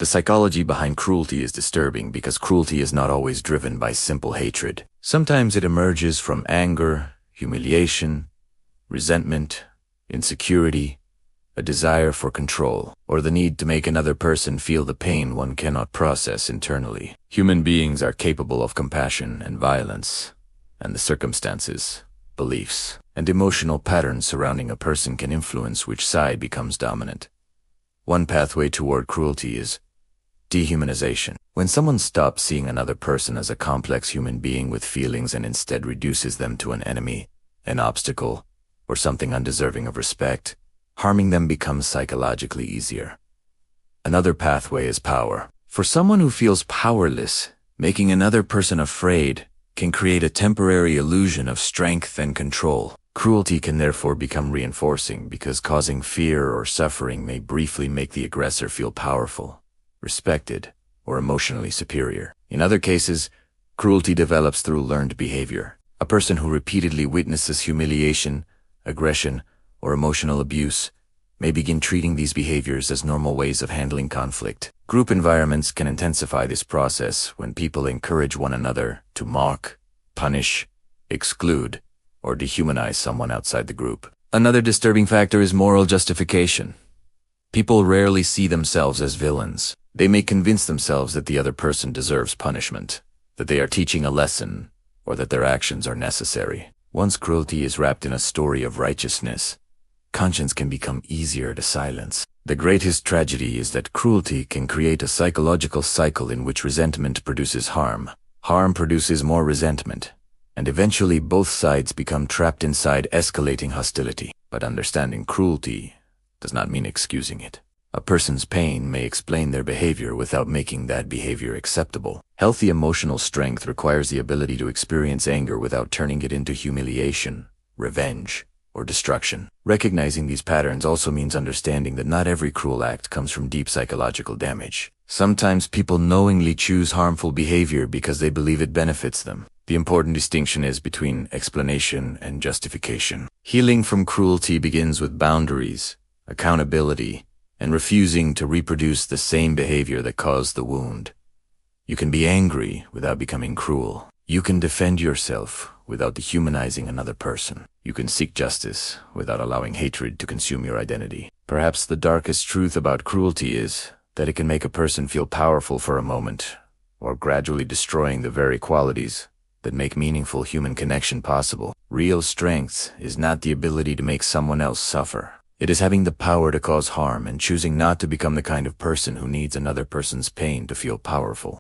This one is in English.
The psychology behind cruelty is disturbing because cruelty is not always driven by simple hatred. Sometimes it emerges from anger, humiliation, resentment, insecurity, a desire for control, or the need to make another person feel the pain one cannot process internally. Human beings are capable of compassion and violence, and the circumstances, beliefs, and emotional patterns surrounding a person can influence which side becomes dominant. One pathway toward cruelty is dehumanization. When someone stops seeing another person as a complex human being with feelings and instead reduces them to an enemy, an obstacle, or something undeserving of respect, harming them becomes psychologically easier. Another pathway is power. For someone who feels powerless, making another person afraid can create a temporary illusion of strength and control. Cruelty can therefore become reinforcing because causing fear or suffering may briefly make the aggressor feel powerful, respected, or emotionally superior. In other cases, cruelty develops through learned behavior. A person who repeatedly witnesses humiliation, aggression, or emotional abuse may begin treating these behaviors as normal ways of handling conflict. Group environments can intensify this process when people encourage one another to mock, punish, exclude, or dehumanize someone outside the group. Another disturbing factor is moral justification. People rarely see themselves as villains. They may convince themselves that the other person deserves punishment, that they are teaching a lesson, or that their actions are necessary. Once cruelty is wrapped in a story of righteousness, conscience can become easier to silence. The greatest tragedy is that cruelty can create a psychological cycle in which resentment produces harm. Harm produces more resentment, and eventually both sides become trapped inside escalating hostility. But understanding cruelty does not mean excusing it. A person's pain may explain their behavior without making that behavior acceptable. Healthy emotional strength requires the ability to experience anger without turning it into humiliation, revenge, or destruction. Recognizing these patterns also means understanding that not every cruel act comes from deep psychological damage. Sometimes people knowingly choose harmful behavior because they believe it benefits them. The important distinction is between explanation and justification. Healing from cruelty begins with boundaries, accountability, and refusing to reproduce the same behavior that caused the wound. You can be angry without becoming cruel. You can defend yourself without dehumanizing another person. You can seek justice without allowing hatred to consume your identity. Perhaps the darkest truth about cruelty is that it can make a person feel powerful for a moment, or gradually destroying the very qualities that make meaningful human connection possible. Real strength is not the ability to make someone else suffer. It is having the power to cause harm and choosing not to become the kind of person who needs another person's pain to feel powerful.